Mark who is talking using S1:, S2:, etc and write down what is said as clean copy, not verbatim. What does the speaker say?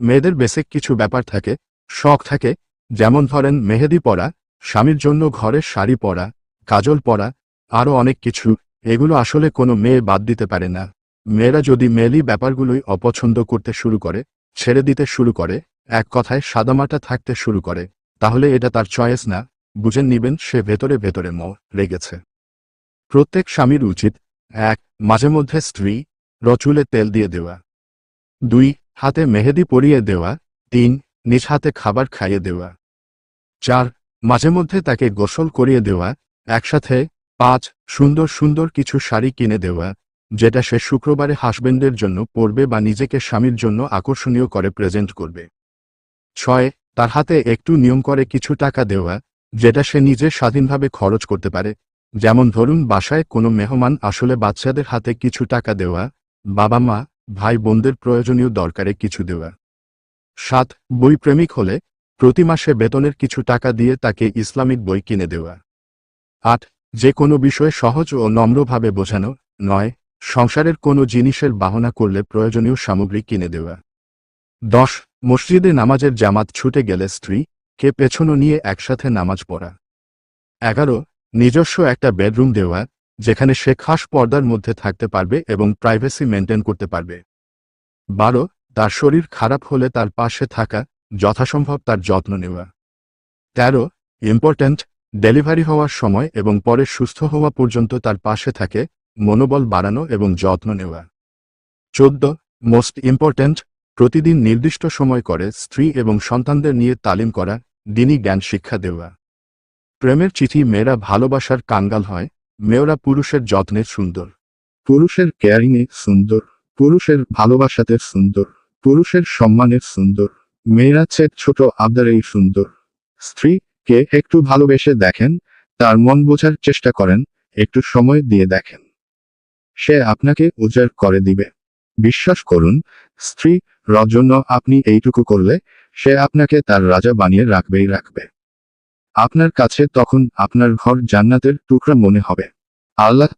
S1: মেয়েদের বেসিক কিছু ব্যাপার থাকে, শখ থাকে, যেমন ধরেন মেহেদি পরা, স্বামীর জন্য ঘরে শাড়ি পরা, কাজল পরা, আরও অনেক কিছু। এগুলো আসলে কোনো মেয়ে বাদ দিতে পারে না। মেয়েরা যদি মেয়েলি ব্যাপারগুলোই অপছন্দ করতে শুরু করে, ছেড়ে দিতে শুরু করে, এক কথায় সাদামাটা থাকতে শুরু করে, তাহলে এটা তার চয়েস না, বুঝে নিবেন সে ভেতরে ভেতরে রেগেছে। প্রত্যেক স্বামীর উচিত ১. মাঝে মধ্যে স্ত্রী চুলে তেল দিয়ে দেওয়া, ২. হাতে মেহেদি পরিয়ে দেওয়া, ৩. নিজ হাতে খাবার খাইয়ে দেওয়া, ৪. মাঝে মধ্যে তাকে গোসল করিয়ে দেওয়া একসাথে, ৫. সুন্দর সুন্দর কিছু শাড়ি কিনে দেওয়া, যেটা সে শুক্রবারে হাসবেন্ডের জন্য পরবে বা নিজেকে স্বামীর জন্য আকর্ষণীয় করে প্রেজেন্ট করবে, ৬. তার হাতে একটু নিয়ম করে কিছু টাকা দেওয়া, যেটা সে নিজে স্বাধীনভাবে খরচ করতে পারে, যেমন ধরুন বাসায় কোনো মেহমান আসলে বাচ্চাদের হাতে কিছু টাকা দেওয়া, বাবা মা ভাই বোনদের প্রয়োজনীয় দরকারে কিছু দেওয়া, ৭. বই প্রেমিক হলে প্রতি মাসে বেতনের কিছু টাকা দিয়ে তাকে ইসলামিক বই কিনে দেওয়া, ৮. যে কোনো বিষয়ে সহজ ও নম্রভাবে বোঝানো, ৯. সংসারের কোনো জিনিসের বাহনা করলে প্রয়োজনীয় সামগ্রী কিনে দেওয়া, ১০. মসজিদে নামাজের জামাত ছুটে গেলে স্ত্রীকে পেছনো নিয়ে একসাথে নামাজ পড়া, ১১. নিজস্ব একটা বেডরুম দেওয়া, যেখানে সে খাস পর্দার মধ্যে থাকতে পারবে এবং প্রাইভেসি মেনটেন করতে পারবে, ১২. তার শরীর খারাপ হলে তার পাশে থাকা, যথাসম্ভব তার যত্ন নেওয়া, ১৩. ইম্পর্ট্যান্ট ডেলিভারি হওয়ার সময় এবং পরে সুস্থ হওয়া পর্যন্ত তার পাশে থাকে, মনোবল বাড়ানো এবং যত্ন নেওয়া, ১৪. মোস্ট ইম্পর্ট্যান্ট প্রতিদিন নির্দিষ্ট সময় করে স্ত্রী এবং সন্তানদের নিয়ে তালিম করা, দিনই জ্ঞান শিক্ষা দেওয়া। প্রেমের চিঠি মেয়েরা ভালোবাসার কাঙ্গাল হয়, মেয়েরা পুরুষের যত্নের সুন্দর, পুরুষের কেয়ারিংয়ে সুন্দর, পুরুষের ভালোবাসাতে সুন্দর, পুরুষের সম্মানের সুন্দর, মেয়েরা ছোট আবদারেই সুন্দর। স্ত্রীকে একটু ভালোবেসে দেখেন, তার মন বোঝার চেষ্টা করেন, একটু সময় দিয়ে দেখেন, সে আপনাকে উজাড় করে দিবে। বিশ্বাস করুন, স্ত্রী র জন্য আপনি এইটুকু করলে সে আপনাকে তার রাজা বানিয়ে রাখবেই রাখবে। আপনার কাছে তখন আপনার ঘর জান্নাতের টুকরা মনে হবে। আল্লাহ